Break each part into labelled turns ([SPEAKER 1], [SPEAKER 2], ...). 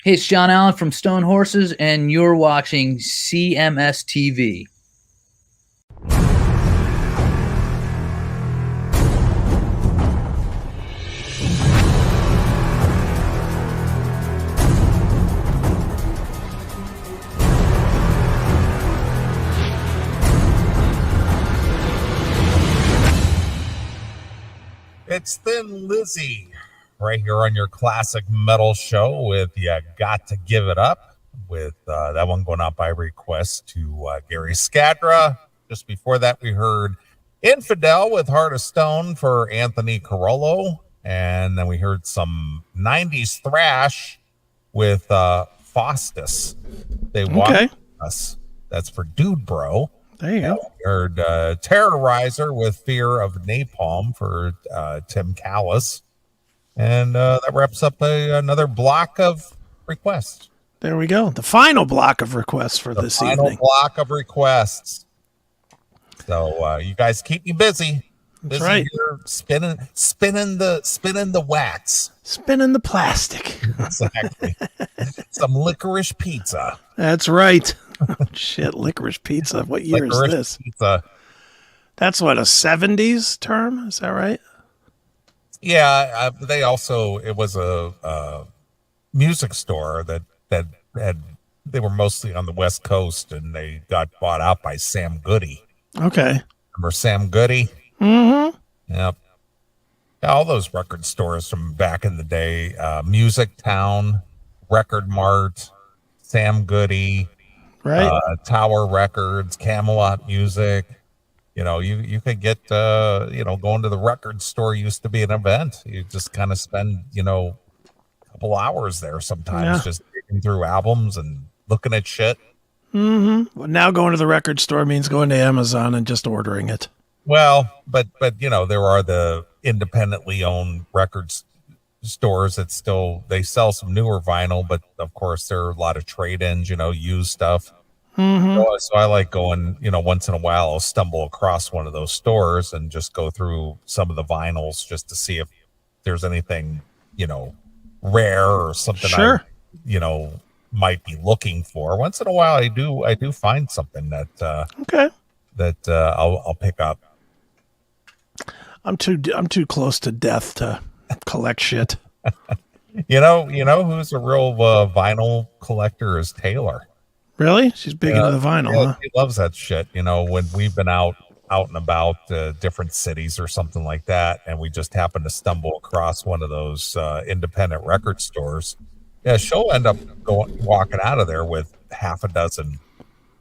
[SPEAKER 1] Hey, it's John Allen from Stone Horses, and you're watching CMS TV.
[SPEAKER 2] It's Thin Lizzy right here on your classic metal show with You Got to Give It Up, with that one going out by request to Gary Scadra. Just before that, we heard Infidel with Heart of Stone for Anthony Carollo. And then we heard some 90s thrash with Faustus. They walked us. That's for Dude Bro.
[SPEAKER 3] There you go.
[SPEAKER 2] We heard Terrorizer with Fear of Napalm for Tim Callis. And that wraps up another block of requests.
[SPEAKER 3] There we go. The final block of requests for this evening.
[SPEAKER 2] Final block of requests. So you guys keep me busy.
[SPEAKER 3] That's right.
[SPEAKER 2] Here spinning the wax.
[SPEAKER 3] Spinning the plastic.
[SPEAKER 2] Exactly. Some licorice pizza.
[SPEAKER 3] That's right. Shit, licorice pizza. What year is this?
[SPEAKER 2] Pizza.
[SPEAKER 3] That's what, a 70s term? Is that right?
[SPEAKER 2] Yeah, they also, it was a music store that had, they were mostly on the West Coast, and they got bought out by Sam Goody.
[SPEAKER 3] Okay.
[SPEAKER 2] Remember Sam Goody?
[SPEAKER 3] Mm-hmm.
[SPEAKER 2] Yep. Yeah, all those record stores from back in the day, Music Town, Record Mart, Sam Goody,
[SPEAKER 3] right?
[SPEAKER 2] Tower Records, Camelot Music. You know, you could get, going to the record store used to be an event. You just kind of spend, a couple hours there sometimes, just digging through albums and looking at shit.
[SPEAKER 3] Mm-hmm. Well, now going to the record store means going to Amazon and just ordering it.
[SPEAKER 2] Well, but there are the independently owned records stores that still, they sell some newer vinyl, but of course there are a lot of trade-ins, used stuff.
[SPEAKER 3] Mm-hmm.
[SPEAKER 2] So I like going, once in a while I'll stumble across one of those stores and just go through some of the vinyls just to see if there's anything, rare or something
[SPEAKER 3] sure.
[SPEAKER 2] I might be looking for. Once in a while I do find something that I'll pick up.
[SPEAKER 3] I'm too close to death to collect shit.
[SPEAKER 2] You know who's a real vinyl collector is Taylor.
[SPEAKER 3] Really? She's big into the vinyl, huh?
[SPEAKER 2] She loves that shit. When we've been out and about different cities or something like that, and we just happen to stumble across one of those independent record stores, yeah, she'll end up walking out of there with half a dozen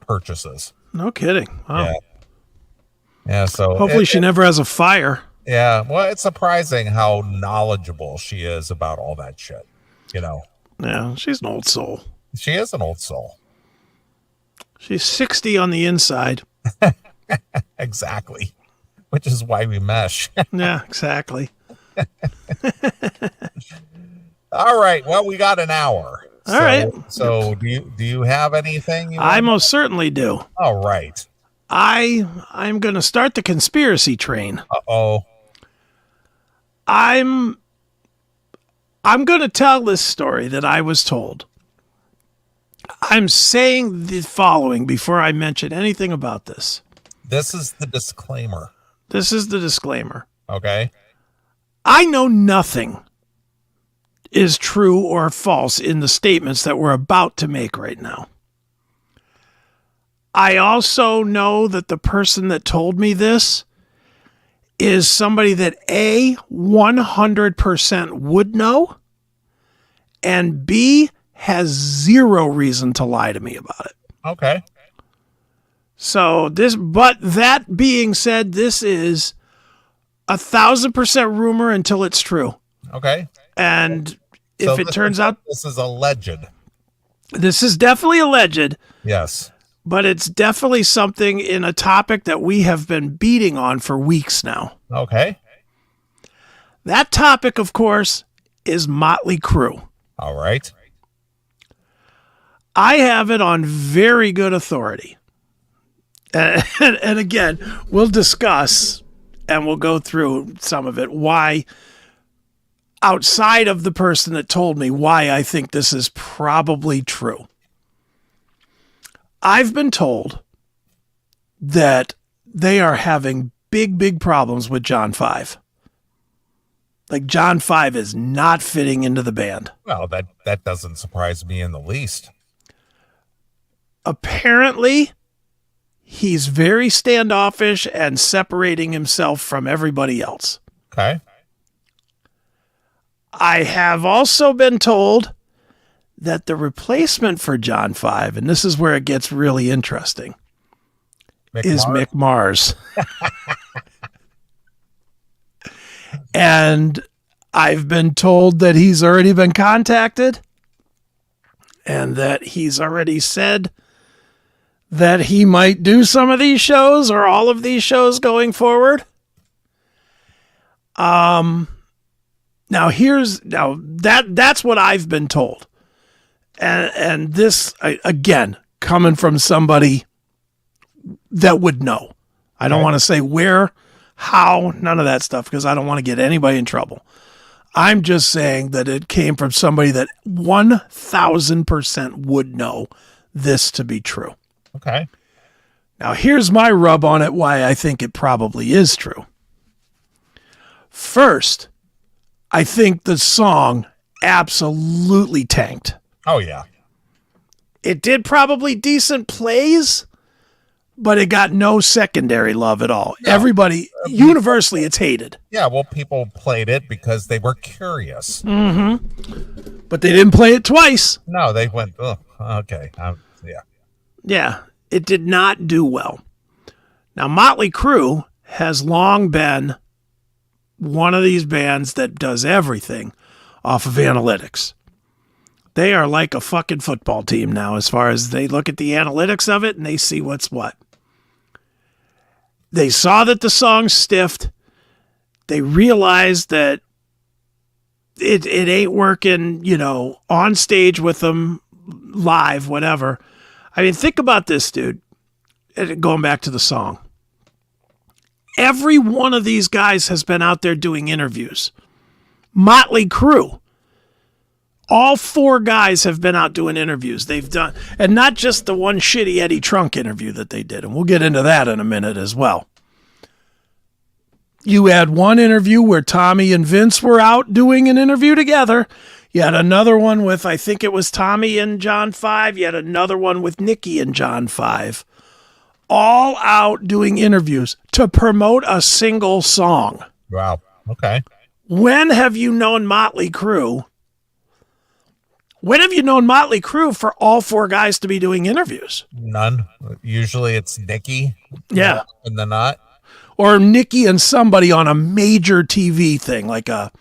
[SPEAKER 2] purchases.
[SPEAKER 3] No kidding. Wow.
[SPEAKER 2] Yeah. So
[SPEAKER 3] hopefully she never has a fire.
[SPEAKER 2] Yeah. Well, it's surprising how knowledgeable she is about all that shit.
[SPEAKER 3] Yeah, she's an old soul.
[SPEAKER 2] She is an old soul.
[SPEAKER 3] She's 60 on the inside.
[SPEAKER 2] Exactly. Which is why we mesh.
[SPEAKER 3] Yeah, exactly.
[SPEAKER 2] All right. Well, we got an hour.
[SPEAKER 3] All right.
[SPEAKER 2] So do you have anything?
[SPEAKER 3] I most certainly do.
[SPEAKER 2] All right.
[SPEAKER 3] I'm going to start the conspiracy train.
[SPEAKER 2] Uh-oh.
[SPEAKER 3] I'm going to tell this story that I was told. I'm saying the following before I mention anything about this.
[SPEAKER 2] This is the disclaimer.
[SPEAKER 3] Okay.
[SPEAKER 2] Okay.
[SPEAKER 3] I know nothing is true or false in the statements that we're about to make right now. I also know that the person that told me this is somebody that A, 100% would know, and B, has zero reason to lie to me about it.
[SPEAKER 2] Okay.
[SPEAKER 3] So but that being said, this is 1,000% rumor until it's true.
[SPEAKER 2] Okay.
[SPEAKER 3] And if it turns out
[SPEAKER 2] this is alleged.
[SPEAKER 3] This is definitely alleged.
[SPEAKER 2] Yes.
[SPEAKER 3] But it's definitely something in a topic that we have been beating on for weeks now.
[SPEAKER 2] Okay.
[SPEAKER 3] That topic, of course, is Motley Crue.
[SPEAKER 2] All right.
[SPEAKER 3] I have it on very good authority. And again, we'll discuss and we'll go through some of it, why outside of the person that told me why I think this is probably true. I've been told that they are having big problems with John5. Like John5 is not fitting into the band.
[SPEAKER 2] Well, that doesn't surprise me in the least.
[SPEAKER 3] Apparently, he's very standoffish and separating himself from everybody else.
[SPEAKER 2] Okay.
[SPEAKER 3] I have also been told that the replacement for John5, and this is where it gets really interesting, is Mick Mars. And I've been told that he's already been contacted and that he's already said that he might do some of these shows or all of these shows going forward. Now that's what I've been told. And this, again, coming from somebody that would know. I don't want to say where, how, none of that stuff, because I don't want to get anybody in trouble. I'm just saying that it came from somebody that 1,000% would know this to be true.
[SPEAKER 2] Okay.
[SPEAKER 3] Now, here's my rub on it, why I think it probably is true. First, I think the song absolutely tanked.
[SPEAKER 2] Oh, yeah.
[SPEAKER 3] It did probably decent plays, but it got no secondary love at all. No. Everybody, universally, it's hated.
[SPEAKER 2] Yeah, well, people played it because they were curious.
[SPEAKER 3] Mm-hmm. But they didn't play it twice.
[SPEAKER 2] No, they went, oh, okay. Yeah.
[SPEAKER 3] Yeah, it did not do well. Now, Motley Crue has long been one of these bands that does everything off of analytics. They are like a fucking football team now as far as they look at the analytics of it and they see what's what. They saw that the song stiffed. They realized that it ain't working, on stage with them, live, whatever. I mean, think about this, dude. Going back to the song. Every one of these guys has been out there doing interviews. Motley Crue. All 4 guys have been out doing interviews. They've done, and not just the one shitty Eddie Trunk interview that they did. And we'll get into that in a minute as well. You had one interview where Tommy and Vince were out doing an interview together. You had another one with, I think it was Tommy and John5. You had another one with Nikki and John5. All out doing interviews to promote a single song.
[SPEAKER 2] Wow. Okay.
[SPEAKER 3] When have you known Motley Crue? When have you known Motley Crue for all 4 guys to be doing interviews?
[SPEAKER 2] None. Usually it's Nikki.
[SPEAKER 3] Yeah.
[SPEAKER 2] And the not.
[SPEAKER 3] Or Nikki and somebody on a major TV thing, like the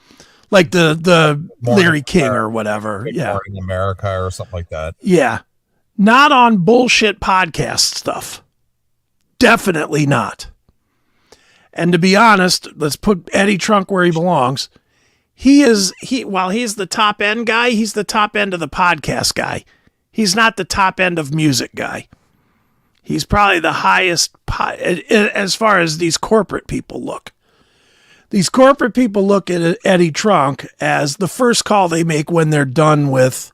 [SPEAKER 3] Larry King or whatever. Yeah.
[SPEAKER 2] Morning America or something like that.
[SPEAKER 3] Yeah. Not on bullshit podcast stuff. Definitely not. And to be honest, let's put Eddie Trunk where he belongs. While he's the top end guy, he's the top end of the podcast guy. He's not the top end of music guy. He's probably the highest as far as these corporate people look. These corporate people look at Eddie Trunk as the first call they make when they're done with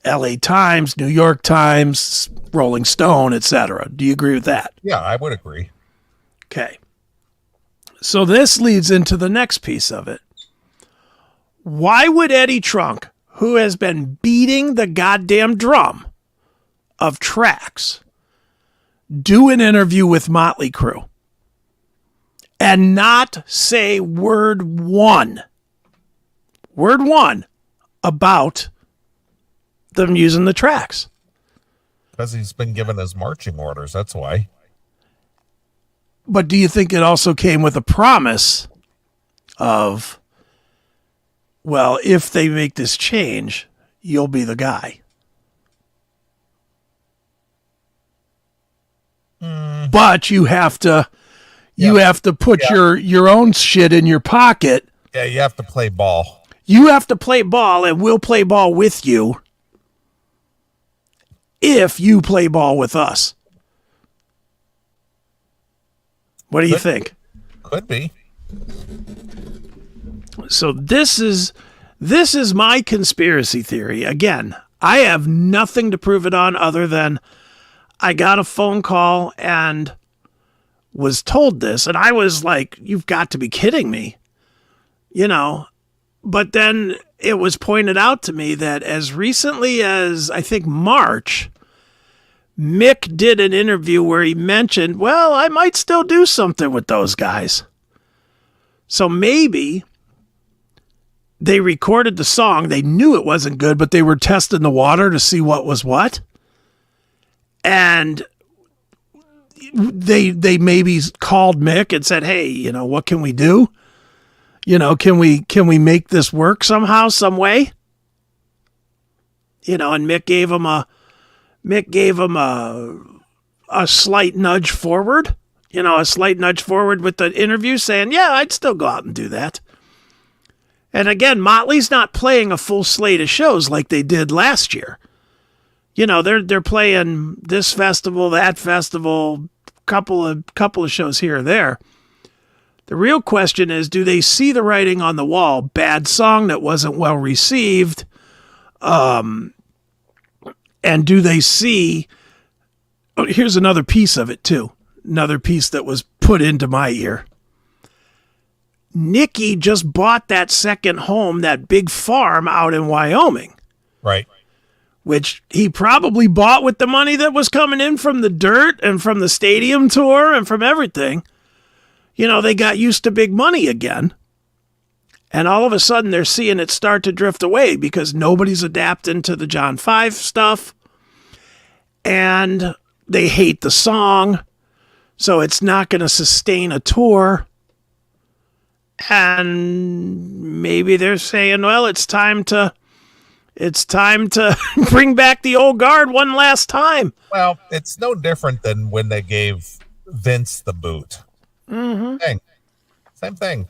[SPEAKER 3] LA Times, New York Times, Rolling Stone, etc. Do you agree with that?
[SPEAKER 2] Yeah, I would agree.
[SPEAKER 3] Okay. So this leads into the next piece of it. Why would Eddie Trunk, who has been beating the goddamn drum of tracks, do an interview with Motley Crue and not say word one about them using the tracks?
[SPEAKER 2] Because he's been given his marching orders, that's why.
[SPEAKER 3] But do you think it also came with a promise of, well, if they make this change, you'll be the guy? But you have to put your own shit in your pocket.
[SPEAKER 2] Yeah, you have to play ball.
[SPEAKER 3] You have to play ball, and we'll play ball with you if you play ball with us. What do you think?
[SPEAKER 2] Could be.
[SPEAKER 3] So this is my conspiracy theory. Again, I have nothing to prove it on other than I got a phone call and was told this, and I was like, you've got to be kidding me. But then it was pointed out to me that as recently as I think March, Mick did an interview where he mentioned, well, I might still do something with those guys. So maybe they recorded the song. They knew it wasn't good, but they were testing the water to see what was what. And they maybe called Mick and said, hey, what can we do? Can we make this work somehow, some way? And Mick gave him a slight nudge forward, with the interview saying, yeah, I'd still go out and do that. And again, Motley's not playing a full slate of shows like they did last year. They're playing this festival, that festival, couple of shows here or there. The real question is, do they see the writing on the wall? Bad song that wasn't well received. And do they see... Oh, here's another piece of it, too. Another piece that was put into my ear. Nicky just bought that second home, that big farm out in Wyoming.
[SPEAKER 2] Right.
[SPEAKER 3] Which he probably bought with the money that was coming in from the dirt and from the stadium tour and from everything. They got used to big money again. And all of a sudden they're seeing it start to drift away because nobody's adapting to the John5's stuff. And they hate the song. So it's not going to sustain a tour. And maybe they're saying, well, it's time to bring back the old guard one last time.
[SPEAKER 2] Well, it's no different than when they gave Vince the boot.
[SPEAKER 3] Mm-hmm.
[SPEAKER 2] Same thing.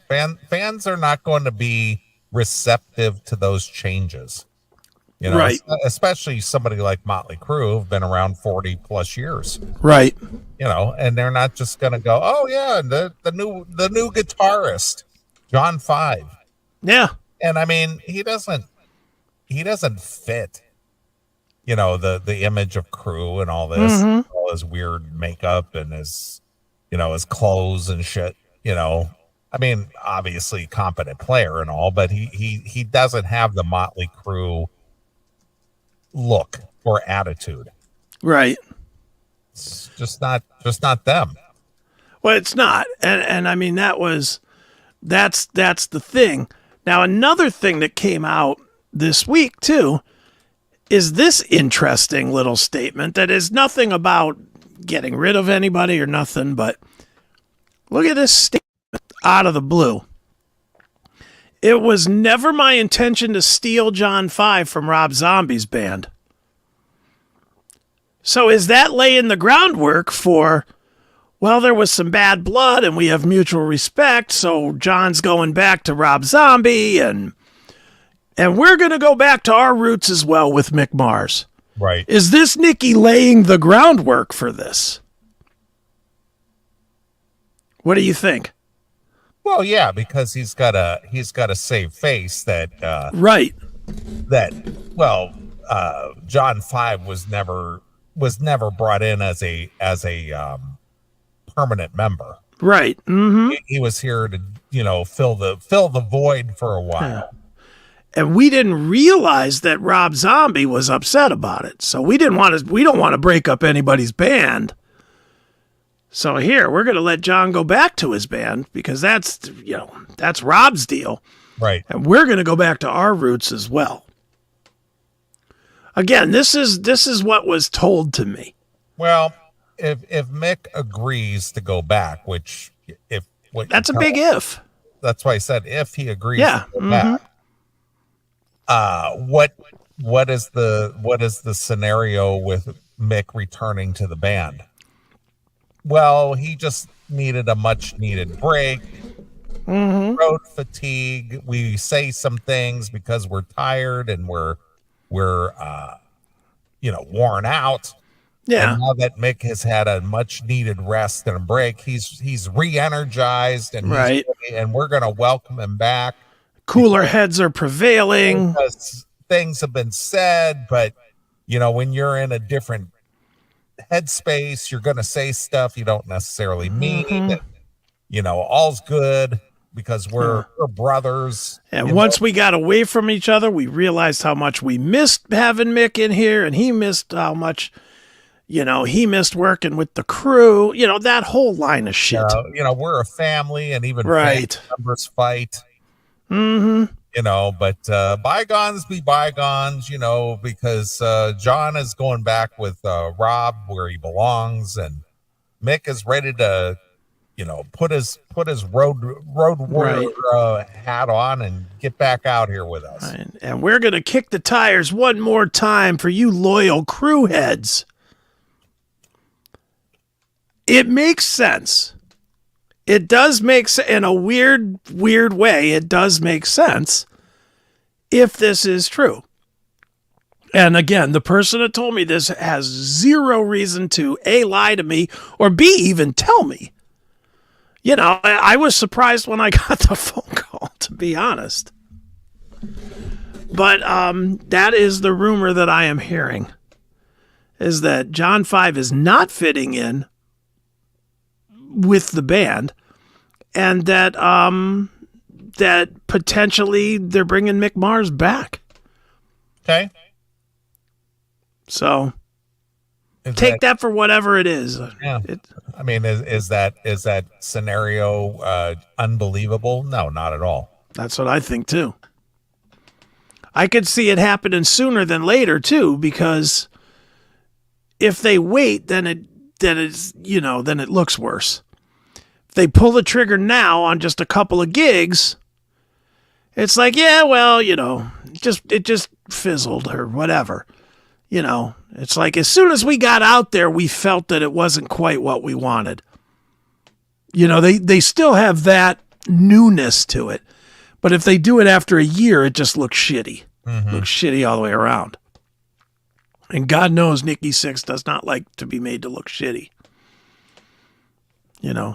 [SPEAKER 2] Fans are not going to be receptive to those changes.
[SPEAKER 3] Right.
[SPEAKER 2] Especially somebody like Motley Crue who've been around 40 plus years.
[SPEAKER 3] Right.
[SPEAKER 2] And they're not just going to go, oh yeah, the new guitarist, John5.
[SPEAKER 3] Yeah.
[SPEAKER 2] And I mean, he doesn't fit, the image of Crue and all this, all his weird makeup and his clothes and shit, I mean, obviously competent player and all, but he doesn't have the Motley Crue look or attitude.
[SPEAKER 3] Right.
[SPEAKER 2] It's just not them.
[SPEAKER 3] Well, it's not. And I mean, that's the thing. Now, another thing that came out this week too is this interesting little statement that is nothing about getting rid of anybody or nothing, but look at this statement out of the blue. It was never my intention to steal John 5 from Rob Zombie's band. So is that laying the groundwork for, well, there was some bad blood and we have mutual respect, so John's going back to Rob Zombie and we're going to go back to our roots as well with Mick Mars.
[SPEAKER 2] Right.
[SPEAKER 3] Is this Nicky laying the groundwork for this? What do you think?
[SPEAKER 2] Well, yeah, because he's got a save face that
[SPEAKER 3] right.
[SPEAKER 2] John 5 was never brought in as a permanent member.
[SPEAKER 3] Right. Mm-hmm.
[SPEAKER 2] He was here to fill the void for a while.
[SPEAKER 3] Yeah. And we didn't realize that Rob Zombie was upset about it. So we don't want to break up anybody's band. So here, we're going to let John go back to his band because that's Rob's deal.
[SPEAKER 2] Right.
[SPEAKER 3] And we're going to go back to our roots as well. Again, this is what was told to me.
[SPEAKER 2] Well, if Mick agrees to go back,
[SPEAKER 3] that's a big if.
[SPEAKER 2] That's why I said if he agrees to go
[SPEAKER 3] mm-hmm.
[SPEAKER 2] back. What is the scenario with Mick returning to the band? Well, he just needed a much needed break.
[SPEAKER 3] Mm-hmm.
[SPEAKER 2] Road fatigue. We say some things because we're tired and we're worn out.
[SPEAKER 3] Yeah.
[SPEAKER 2] And now that Mick has had a much needed rest and a break, he's re-energized and
[SPEAKER 3] right.
[SPEAKER 2] And we're going to welcome him back.
[SPEAKER 3] Cooler heads are prevailing.
[SPEAKER 2] Because things have been said, but when you're in a different headspace, you're going to say stuff you don't necessarily mean. All's good because we're brothers.
[SPEAKER 3] And once we got away from each other, we realized how much we missed having Mick in here, and he missed how much, he missed working with the crew, that whole line of shit.
[SPEAKER 2] We're a family, and even
[SPEAKER 3] right.
[SPEAKER 2] family members fight.
[SPEAKER 3] Mm-hmm.
[SPEAKER 2] But bygones be bygones, because John is going back with Rob where he belongs, and Mick is ready to put his road warrior hat on and get back out here with us.
[SPEAKER 3] Right. And we're going to kick the tires one more time for you loyal crew heads. It makes sense. It does make sense in a weird way. It does make sense if this is true. And again, the person that told me this has zero reason to A, lie to me, or B, even tell me. I was surprised when I got the phone call, to be honest. But that is the rumor that I am hearing, is that John 5 is not fitting in with the band, and that that potentially they're bringing Mick Mars back.
[SPEAKER 2] Okay.
[SPEAKER 3] So take that for whatever it is.
[SPEAKER 2] Yeah. Is that scenario unbelievable? No, not at all.
[SPEAKER 3] That's what I think too. I could see it happening sooner than later too, because if they wait, then it looks worse. If they pull the trigger now on just a couple of gigs, it's like, yeah, well, it just fizzled or whatever. It's like as soon as we got out there, we felt that it wasn't quite what we wanted. They still have that newness to it. But if they do it after a year, it just looks shitty. Mm-hmm. Looks shitty all the way around. And God knows Nikki Sixx does not like to be made to look shitty.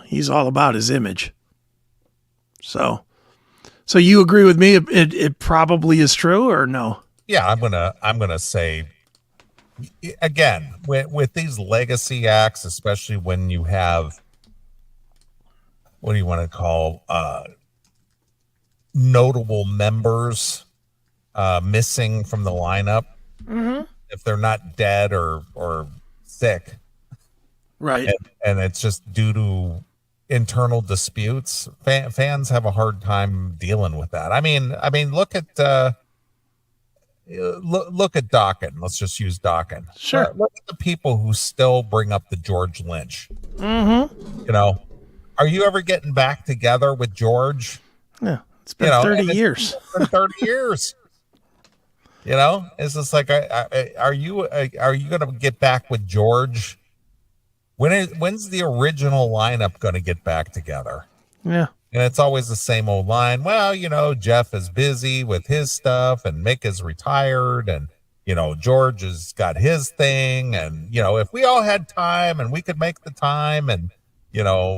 [SPEAKER 3] He's all about his image. So you agree with me? It probably is true, or no?
[SPEAKER 2] Yeah, I'm gonna say, again, with these legacy acts, especially when you have, what do you want to call, notable members missing from the lineup,
[SPEAKER 3] mm-hmm.
[SPEAKER 2] if they're not dead or sick,
[SPEAKER 3] right?
[SPEAKER 2] And it's just due to internal disputes. Fans have a hard time dealing with that. I mean, look at Dokken. Let's just use Dokken.
[SPEAKER 3] Sure.
[SPEAKER 2] Look at the people who still bring up the George Lynch.
[SPEAKER 3] Mm-hmm.
[SPEAKER 2] Are you ever getting back together with George?
[SPEAKER 3] Yeah, it's been 30 years.
[SPEAKER 2] It's been 30 years. It's just like, are you going to get back with George? When's the original lineup going to get back together?
[SPEAKER 3] Yeah.
[SPEAKER 2] And it's always the same old line. Well, Jeff is busy with his stuff, and Mick is retired, and George has got his thing, and if we all had time and we could make the time, and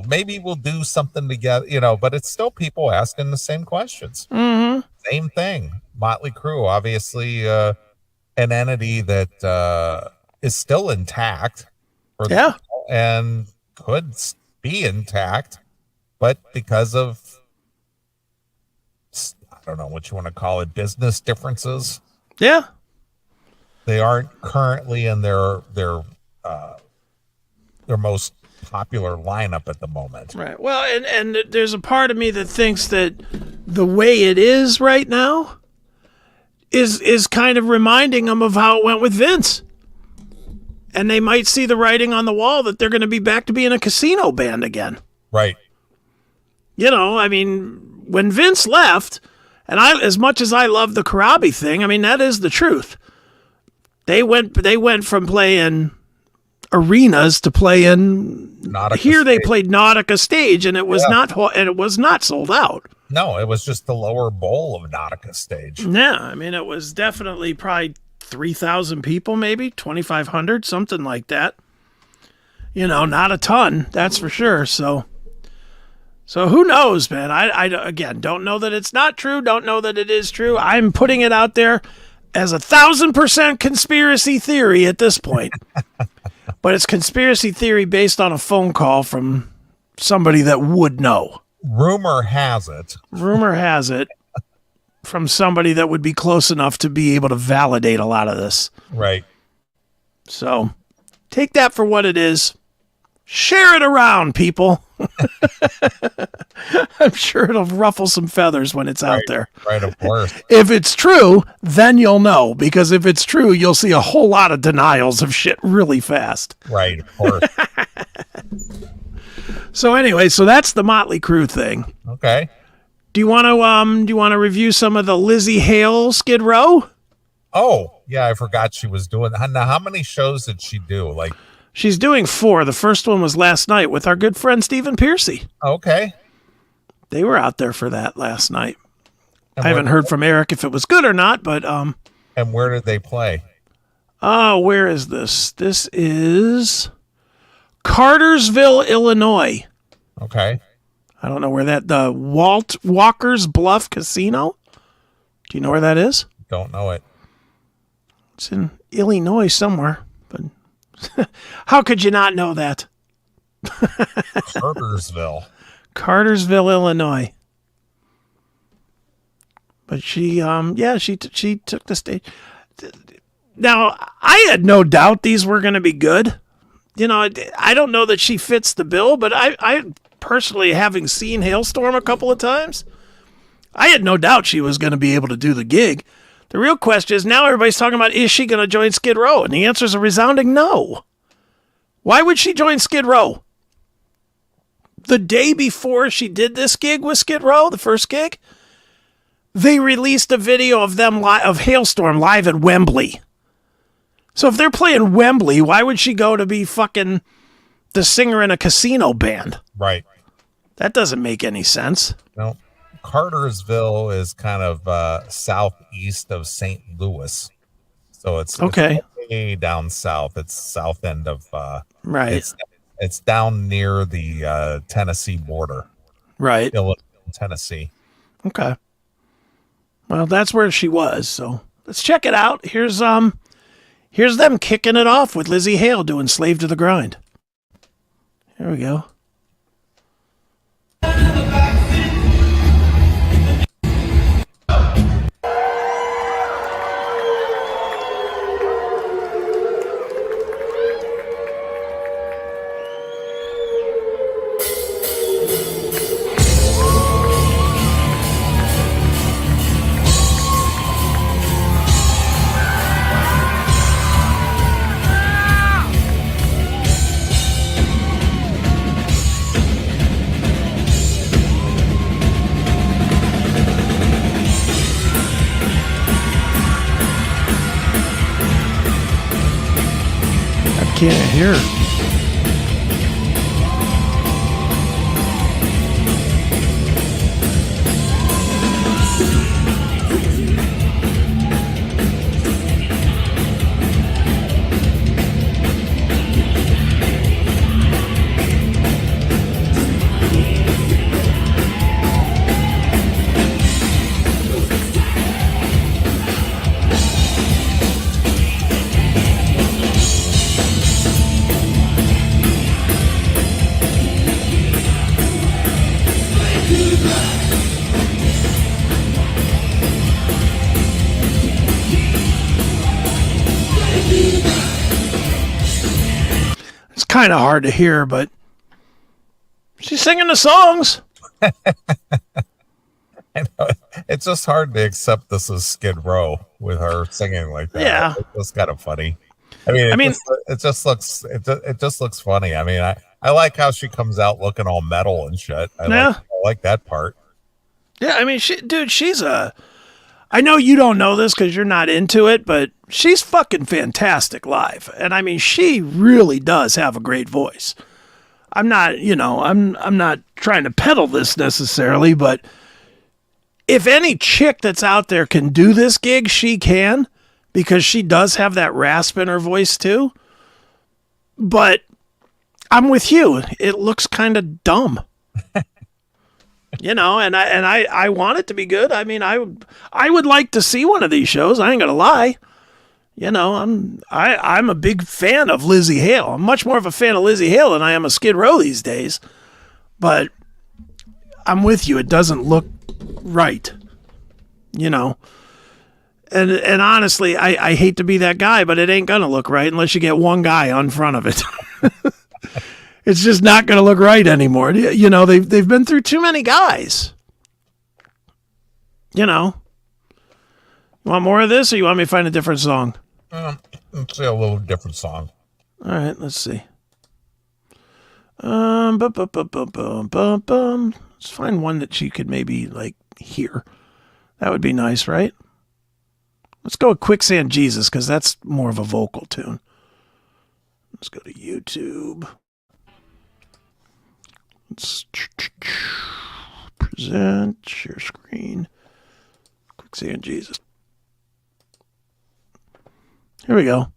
[SPEAKER 2] maybe we'll do something together, but it's still people asking the same questions.
[SPEAKER 3] Mm-hmm.
[SPEAKER 2] Same thing. Motley Crue, obviously an entity that is still intact and could be intact, but because of, I don't know what you want to call it, business differences, they aren't currently in their most popular lineup at the moment.
[SPEAKER 3] Right. Well, and there's a part of me that thinks that the way it is right now is kind of reminding them of how it went with Vince. And they might see the writing on the wall that they're going to be back to being a casino band again.
[SPEAKER 2] Right.
[SPEAKER 3] When Vince left, and as much as I love the Karabi thing, that is the truth. They went from playing arenas to playing
[SPEAKER 2] Nautica
[SPEAKER 3] here.
[SPEAKER 2] stage.
[SPEAKER 3] They played Nautica stage, and it was not sold out.
[SPEAKER 2] No, it was just the lower bowl of Nautica stage.
[SPEAKER 3] Yeah, it was definitely probably 3,000 people, maybe 2,500, something like that. Not a ton, that's for sure. So So who knows, man? I again don't know that it's not true. Don't know that it is true. I'm putting it out there as 1,000% conspiracy theory at this point. But it's conspiracy theory based on a phone call from somebody that would know.
[SPEAKER 2] Rumor has it.
[SPEAKER 3] Rumor has it from somebody that would be close enough to be able to validate a lot of this.
[SPEAKER 2] Right.
[SPEAKER 3] So take that for what it is. Share it around, people. I'm sure it'll ruffle some feathers when it's out there.
[SPEAKER 2] Right, of course.
[SPEAKER 3] If it's true, then you'll know. Because if it's true, you'll see a whole lot of denials of shit really fast.
[SPEAKER 2] Right, of course.
[SPEAKER 3] So anyway, so that's the Motley Crue thing.
[SPEAKER 2] Okay.
[SPEAKER 3] Do you want to review some of the Lzzy Hale Skid Row?
[SPEAKER 2] Oh, yeah, I forgot she was doing. Now, how many shows did she do? Like,
[SPEAKER 3] she's doing 4. The first one was last night with our good friend Stephen Piercy.
[SPEAKER 2] Okay.
[SPEAKER 3] They were out there for that last night.
[SPEAKER 2] And
[SPEAKER 3] I haven't heard from Eric if it was good or not, but
[SPEAKER 2] And where did they play?
[SPEAKER 3] Oh, where is this? This is Cartersville, Illinois.
[SPEAKER 2] Okay.
[SPEAKER 3] I don't know where that the Walker's Bluff Casino. Do you know where that is?
[SPEAKER 2] Don't know it.
[SPEAKER 3] It's in Illinois somewhere, but how could you not know that?
[SPEAKER 2] Cartersville.
[SPEAKER 3] Cartersville, Illinois. But she took the stage. Now, I had no doubt these were going to be good. You know, I don't know that she fits the bill, but I personally, having seen Hailstorm a couple of times, I had no doubt she was going to be able to do the gig. The real question is now everybody's talking about, is she going to join Skid Row? And the answer is a resounding no. Why would she join Skid Row? The day before she did this gig with Skid Row, the first gig, they released a video of them of Hailstorm live at Wembley. So if they're playing Wembley, why would she go to be fucking the singer in a casino band?
[SPEAKER 2] Right.
[SPEAKER 3] That doesn't make any sense.
[SPEAKER 2] No. Cartersville is kind of southeast of St. Louis. So it's way down south. It's south end of
[SPEAKER 3] right.
[SPEAKER 2] It's down near the Tennessee border.
[SPEAKER 3] Right.
[SPEAKER 2] Tennessee.
[SPEAKER 3] Okay. Well, that's where she was. So let's check it out. Here's them kicking it off with Lzzy Hale doing Slave to the Grind. Here we go. Can't hear. Kind of hard to hear, but she's singing the songs.
[SPEAKER 2] I know. It's just hard to accept this as Skid Row with her singing like that.
[SPEAKER 3] Yeah,
[SPEAKER 2] it's kind of funny. It just looks funny. I mean, I like how she comes out looking all metal and shit. I like that part.
[SPEAKER 3] Yeah, I mean, she's a. I know you don't know this because you're not into it, but she's fucking fantastic live. And I mean, she really does have a great voice. I'm not, I'm not trying to peddle this necessarily, but if any chick that's out there can do this gig, she can, because she does have that rasp in her voice too. But I'm with you. It looks kind of dumb. You know, and I want it to be good. I mean, I would like to see one of these shows. I ain't gonna lie. You know, I'm a big fan of Lzzy Hale. I'm much more of a fan of Lzzy Hale than I am of Skid Row these days. But I'm with you. It doesn't look right. You know. And honestly, I hate to be that guy, but it ain't gonna look right unless you get one guy on front of it. It's just not going to look right anymore. You know, they've been through too many guys. You know. You want more of this, or you want me to find a different song?
[SPEAKER 2] Let's say a little different song.
[SPEAKER 3] All right, let's see. Let's find one that she could maybe, like, hear. That would be nice, right? Let's go with Quicksand Jesus, because that's more of a vocal tune. Let's go to YouTube. Let's present, share screen, Quicksand Jesus. Here we go.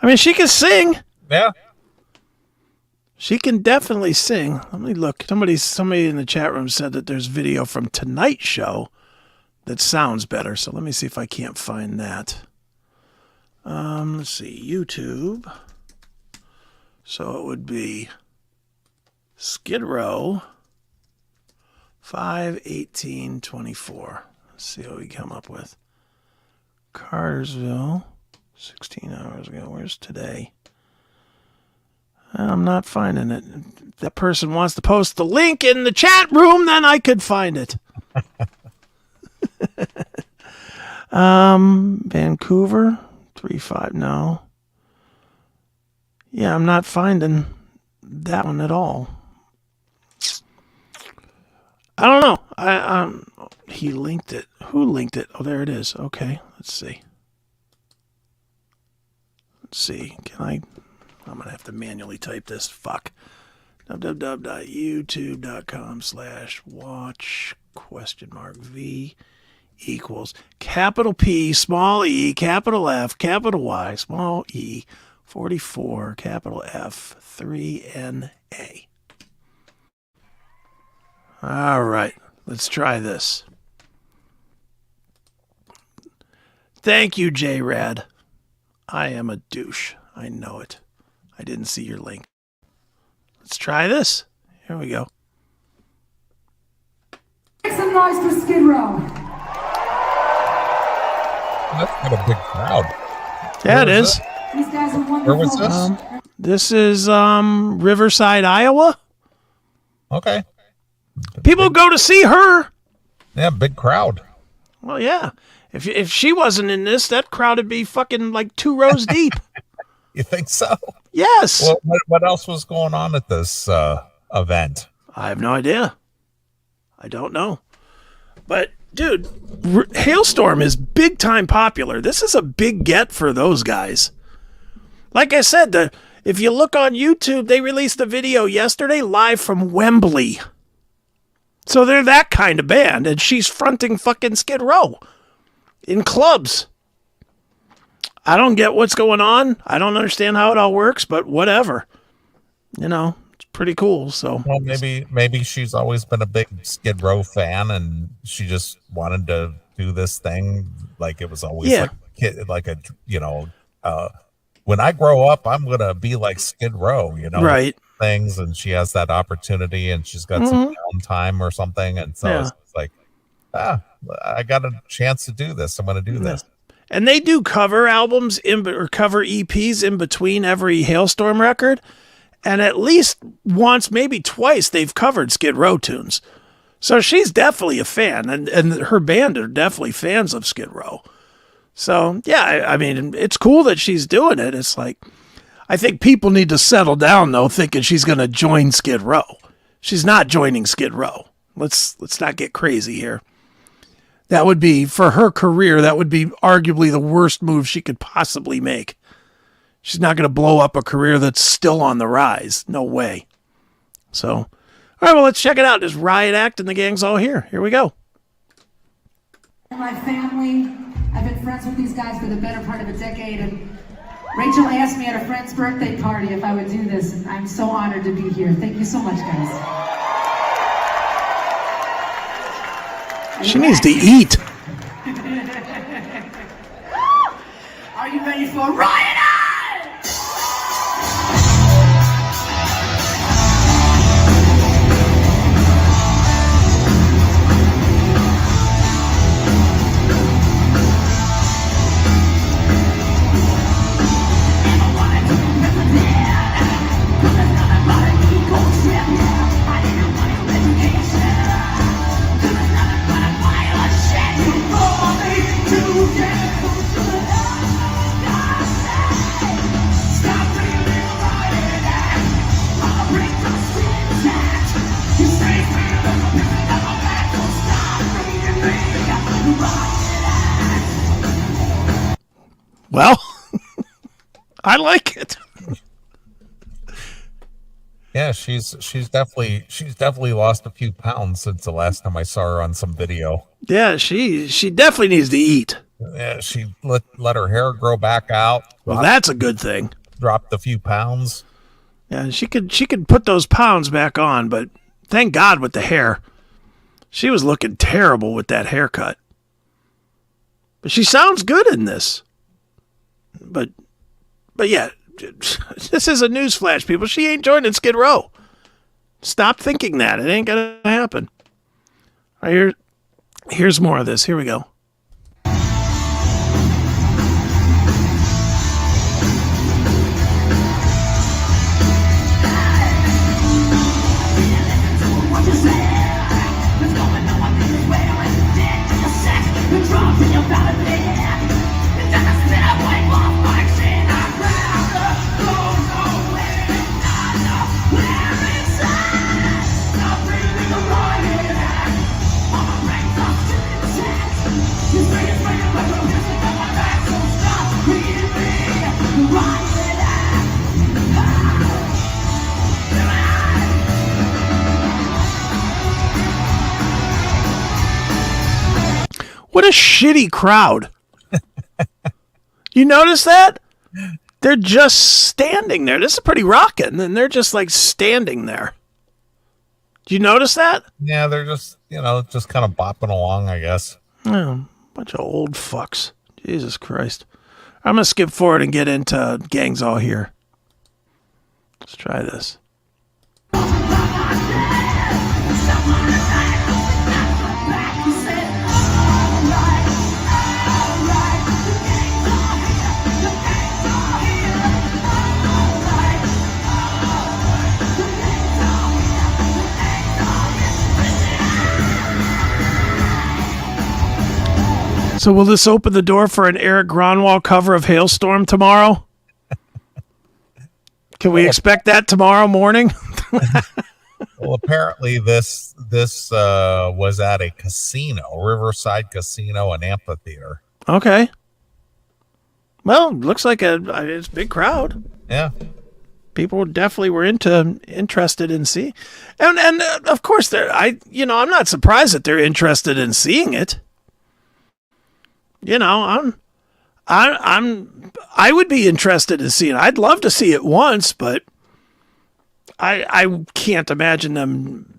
[SPEAKER 3] I mean, she can sing.
[SPEAKER 2] Yeah.
[SPEAKER 3] She can definitely sing. Let me look. Somebody in the chat room said that there's video from Tonight Show that sounds better. So let me see if I can't find that. Let's see. YouTube. So it would be Skid Row 5/18/24. Let's see what we come up with. Cartersville. 16 hours ago. Where's today? I'm not finding it. If that person wants to post the link in the chat room, then I could find it. Vancouver 3-5. No. Yeah, I'm not finding that one at all. I don't know. He linked it. Who linked it? Oh, there it is. Okay, let's see. Let's see. I'm going to have to manually type this. Fuck. www.youtube.com/watch V equals capital P, small e, capital F, capital Y, small e, 44, capital F, 3NA. All right. Let's try this. Thank you, J-Rad. I am a douche. I know it. I didn't see your link. Let's try this. Here we go.
[SPEAKER 4] Make some noise for Skid Row.
[SPEAKER 2] That's got a big crowd.
[SPEAKER 3] Yeah, it is.
[SPEAKER 4] These guys are wonderful.
[SPEAKER 2] Where was this?
[SPEAKER 3] This is Riverside, Iowa.
[SPEAKER 2] Okay.
[SPEAKER 3] People go to see her.
[SPEAKER 2] Yeah, big crowd.
[SPEAKER 3] Well, yeah. If she wasn't in this, that crowd would be fucking like 2 rows deep.
[SPEAKER 2] You think so?
[SPEAKER 3] Yes.
[SPEAKER 2] Well, what else was going on at this event?
[SPEAKER 3] I have no idea. I don't know. But, dude, Hailstorm is big time popular. This is a big get for those guys. Like I said, if you look on YouTube, they released a video yesterday live from Wembley. So they're that kind of band, and she's fronting fucking Skid Row in clubs. I don't get what's going on. I don't understand how it all works, but whatever. It's pretty cool. So
[SPEAKER 2] well, maybe she's always been a big Skid Row fan, and she just wanted to do this thing. Like it was always when I grow up, I'm gonna be like Skid Row,
[SPEAKER 3] right.
[SPEAKER 2] Things, and she has that opportunity, and she's got some downtime or something, and so it's like, I got a chance to do this. I'm gonna do this.
[SPEAKER 3] And they do cover albums or cover EPs in between every Hailstorm record. And at least once, maybe twice, they've covered Skid Row tunes. So she's definitely a fan. And her band are definitely fans of Skid Row. So, yeah, I mean, it's cool that she's doing it. It's like, I think people need to settle down, though, thinking she's going to join Skid Row. She's not joining Skid Row. Let's not get crazy here. That would be, for her career, that would be arguably the worst move she could possibly make. She's not going to blow up a career that's still on the rise. No way. So, all right, well, let's check it out. There's Riot Act and the gang's all here. Here we go.
[SPEAKER 4] My family, I've been friends with these guys for the better part of a decade, and Rachel asked me at a friend's birthday party if I would do this, and I'm so honored to be here. Thank you so much, guys.
[SPEAKER 3] She needs to eat.
[SPEAKER 4] Are you ready for a riot act?
[SPEAKER 3] Well, I like it.
[SPEAKER 2] Yeah, she's definitely lost a few pounds since the last time I saw her on some video.
[SPEAKER 3] Yeah, she definitely needs to eat.
[SPEAKER 2] Yeah, she let her hair grow back out.
[SPEAKER 3] Well, that's a good thing.
[SPEAKER 2] Dropped a few pounds.
[SPEAKER 3] Yeah, she could put those pounds back on, but thank God with the hair. She was looking terrible with that haircut. But she sounds good in this. But yeah, this is a newsflash, people. She ain't joining Skid Row. Stop thinking that. It ain't gonna happen. All right, here's more of this. Here we go. What a shitty crowd. You notice that? They're just standing there. This is pretty rocking, and they're just like standing there. Do you notice that?
[SPEAKER 2] Yeah, they're just, just kind of bopping along, I guess.
[SPEAKER 3] Oh, bunch of old fucks. Jesus Christ. I'm going to skip forward and get into Gangs All Here. Let's try this. So will this open the door for an Eric Gronwall cover of Hailstorm tomorrow? Can we expect that tomorrow morning?
[SPEAKER 2] Well, apparently this was at a casino, Riverside Casino and Amphitheater.
[SPEAKER 3] Okay. Well, looks like it's a big crowd.
[SPEAKER 2] Yeah.
[SPEAKER 3] People definitely were interested in seeing, and of course I'm not surprised that they're interested in seeing it. I would be interested in seeing it. I'd love to see it once, but I can't imagine them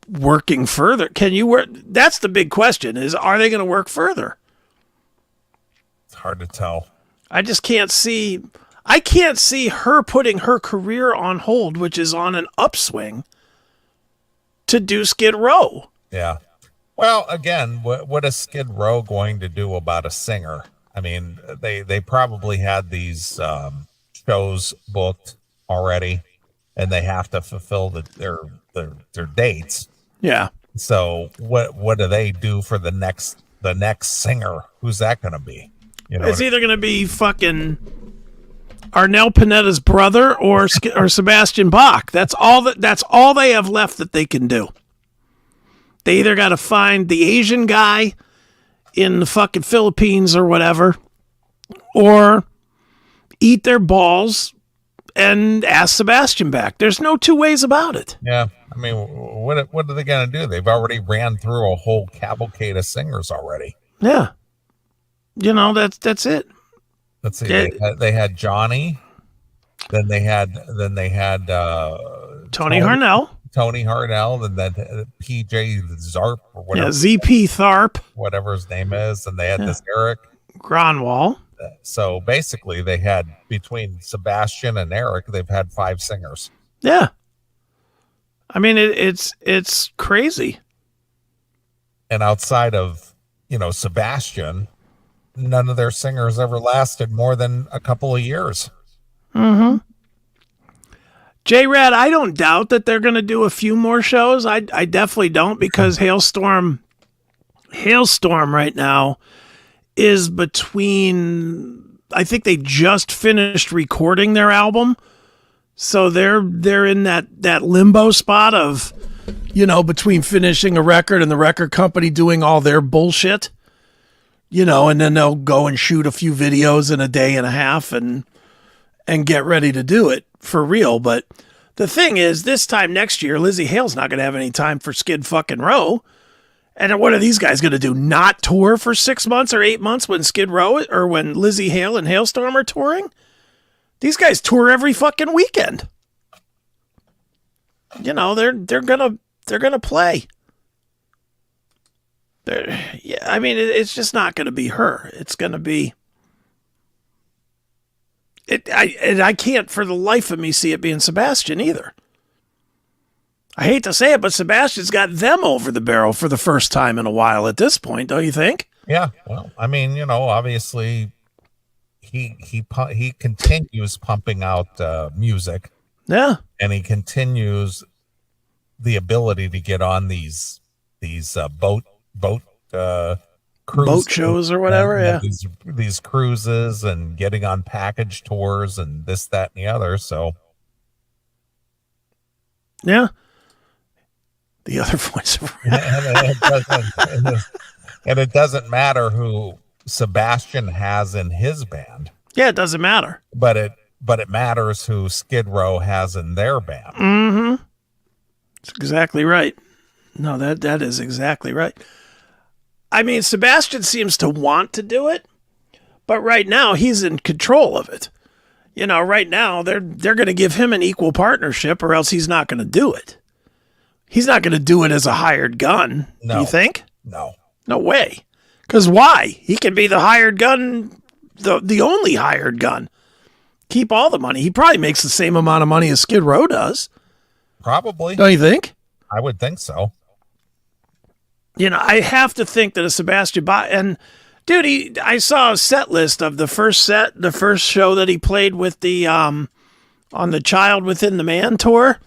[SPEAKER 3] working further. Can you work? That's the big question is, are they going to work further?
[SPEAKER 2] It's hard to tell.
[SPEAKER 3] I just can't see. I can't see her putting her career on hold, which is on an upswing, to do Skid Row.
[SPEAKER 2] Yeah. Well, again, what is Skid Row going to do about a singer? I mean, they probably had these shows booked already, and they have to fulfill their dates.
[SPEAKER 3] Yeah.
[SPEAKER 2] So what do they do for the next singer? Who's that going to be? You know,
[SPEAKER 3] it's either going to be fucking Arnel Pineda's brother or Sebastian Bach. That's all they have left that they can do. They either got to find the Asian guy in the fucking Philippines or whatever, or eat their balls and ask Sebastian back. There's no two ways about it.
[SPEAKER 2] Yeah. I mean, what are they going to do? They've already ran through a whole cavalcade of singers already.
[SPEAKER 3] Yeah. You know, that's it.
[SPEAKER 2] Let's see. They had Johnny. Then they had
[SPEAKER 3] Tony Harnell.
[SPEAKER 2] Tony Harnell, and then PJ Zarp or whatever.
[SPEAKER 3] Yeah, ZP Tharp.
[SPEAKER 2] Whatever his name is. And they had this Eric
[SPEAKER 3] Gronwall.
[SPEAKER 2] So basically they had, between Sebastian and Eric, they've had 5 singers.
[SPEAKER 3] Yeah. I mean, it's crazy.
[SPEAKER 2] And outside of, Sebastian, none of their singers ever lasted more than a couple of years.
[SPEAKER 3] Mm-hmm. J-Rad, I don't doubt that they're going to do a few more shows. I definitely don't, because Hailstorm right now is between, I think they just finished recording their album. So they're in that limbo spot of, between finishing a record and the record company doing all their bullshit, and then they'll go and shoot a few videos in a day and a half and get ready to do it for real. But the thing is, this time next year, Lzzy Hale's not going to have any time for Skid fucking Row. And what are these guys going to do? Not tour for 6 months or 8 months when Skid Row or when Lzzy Hale and Hailstorm are touring? These guys tour every fucking weekend. They're gonna play. I mean, it's just not going to be her. It's going to be. I can't for the life of me see it being Sebastian either. I hate to say it, but Sebastian's got them over the barrel for the first time in a while at this point, don't you think?
[SPEAKER 2] Yeah. Well, I mean, obviously he continues pumping out music.
[SPEAKER 3] Yeah.
[SPEAKER 2] And he continues the ability to get on these boat cruise
[SPEAKER 3] boat shows or whatever. Yeah.
[SPEAKER 2] These cruises and getting on package tours and this, that, and the other. So.
[SPEAKER 3] Yeah. The other voice of
[SPEAKER 2] and it doesn't matter who Sebastian has in his band.
[SPEAKER 3] Yeah, it doesn't matter.
[SPEAKER 2] But it matters who Skid Row has in their band.
[SPEAKER 3] Mm-hmm. That's exactly right. No, that is exactly right. I mean, Sebastian seems to want to do it, but right now he's in control of it. Right now they're going to give him an equal partnership, or else he's not going to do it. He's not going to do it as a hired gun. No. Do you think?
[SPEAKER 2] No.
[SPEAKER 3] No way. Because why? He can be the hired gun, the only hired gun. Keep all the money. He probably makes the same amount of money as Skid Row does.
[SPEAKER 2] Probably.
[SPEAKER 3] Don't you think?
[SPEAKER 2] I would think so.
[SPEAKER 3] I have to think that a Sebastian Bach, and dude, I saw a set list of the first show that he played with the on the Child Within the Man tour.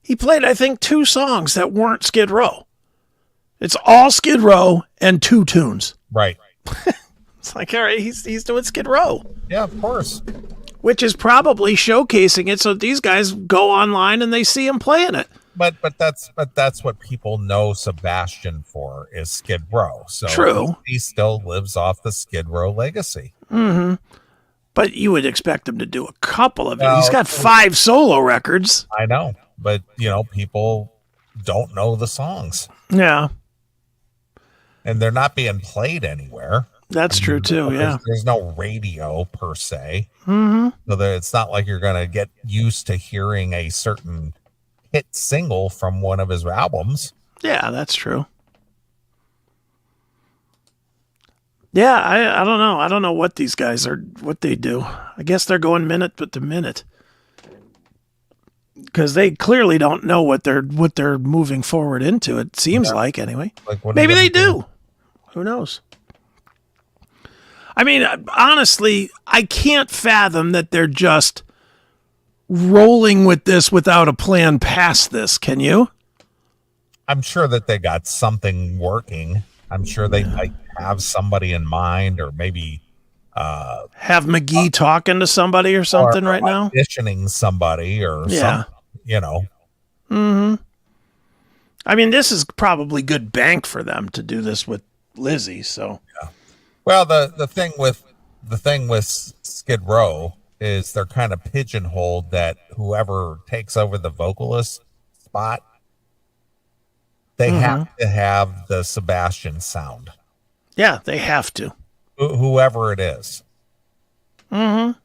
[SPEAKER 3] He played, I think, 2 songs that weren't Skid Row. It's all Skid Row and 2 tunes.
[SPEAKER 2] Right.
[SPEAKER 3] It's like, all right, he's doing Skid Row.
[SPEAKER 2] Yeah, of course.
[SPEAKER 3] Which is probably showcasing it so these guys go online and they see him playing it.
[SPEAKER 2] But that's what people know Sebastian for, is Skid Row. So
[SPEAKER 3] true.
[SPEAKER 2] He still lives off the Skid Row legacy.
[SPEAKER 3] Mm-hmm. But you would expect him to do a couple of it. He's got 5 solo records.
[SPEAKER 2] I know, but people don't know the songs.
[SPEAKER 3] Yeah.
[SPEAKER 2] And they're not being played anywhere.
[SPEAKER 3] That's true too. Yeah.
[SPEAKER 2] There's no radio per se. So that it's not like you're going to get used to hearing a certain hit single from one of his albums.
[SPEAKER 3] Yeah, that's true. Yeah, I don't know. I don't know what these guys are, what they do. I guess they're going minute to minute. Because they clearly don't know what they're moving forward into. It seems like anyway.
[SPEAKER 2] Like
[SPEAKER 3] maybe they do. Who knows? I mean, honestly, I can't fathom that they're just rolling with this without a plan past this. Can you?
[SPEAKER 2] I'm sure that they got something working. I'm sure they might have somebody in mind, or maybe
[SPEAKER 3] have McGee talking to somebody or something right now,
[SPEAKER 2] auditioning somebody or something, you know.
[SPEAKER 3] I mean, this is probably good bank for them to do this with Lzzy. So,
[SPEAKER 2] yeah. Well, the thing with Skid Row is they're kind of pigeonholed that whoever takes over the vocalist spot, they have to have the Sebastian sound.
[SPEAKER 3] Yeah, they have to.
[SPEAKER 2] Whoever it is.
[SPEAKER 3] And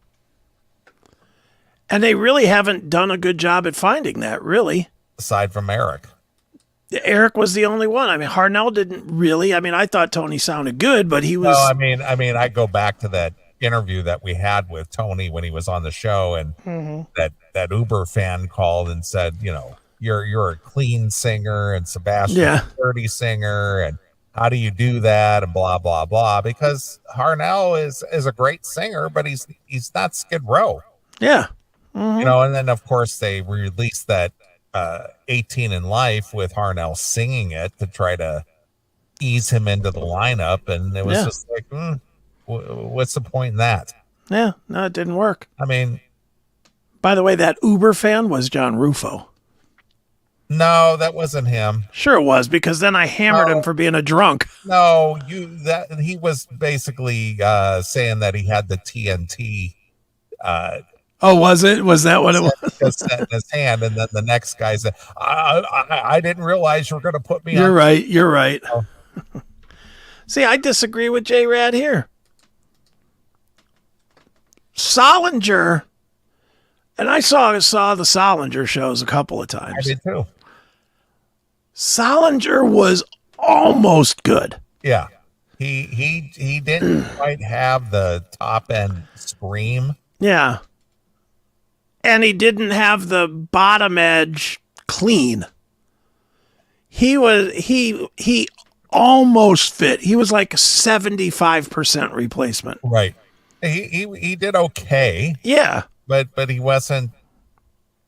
[SPEAKER 3] they really haven't done a good job at finding that, really.
[SPEAKER 2] Aside from Eric.
[SPEAKER 3] Eric was the only one. I mean, Harnell didn't really. I mean, I thought Tony sounded good, but he was.
[SPEAKER 2] No, I mean, I go back to that interview that we had with Tony when he was on the show, and that Uber fan called and said, you know, you're a clean singer and Sebastian's a dirty singer, and how do you do that, and blah blah blah. Because Harnell is a great singer, but he's not Skid Row.
[SPEAKER 3] Yeah.
[SPEAKER 2] You know, and then of course they released that 18 in Life with Harnell singing it to try to ease him into the lineup, and it was just like, what's the point in that?
[SPEAKER 3] Yeah, no, it didn't work.
[SPEAKER 2] I mean,
[SPEAKER 3] by the way, that Uber fan was John Rufo.
[SPEAKER 2] No, that wasn't him.
[SPEAKER 3] Sure it was, because then I hammered him for being a drunk.
[SPEAKER 2] No, he was basically saying that he had the TNT.
[SPEAKER 3] Oh, was it? Was that what it was?
[SPEAKER 2] Just set in his hand, and then the next guy said, "I didn't realize you were going to put me."
[SPEAKER 3] You're right. You're right. Oh. See, I disagree with J Rad here. Solinger, and I saw the Solinger shows a couple of times.
[SPEAKER 2] I did too.
[SPEAKER 3] Solinger was almost good.
[SPEAKER 2] Yeah, he didn't quite have the top end scream.
[SPEAKER 3] Yeah. And he didn't have the bottom edge clean. He almost fit. He was like a 75% replacement.
[SPEAKER 2] Right. He did okay.
[SPEAKER 3] Yeah.
[SPEAKER 2] But he wasn't.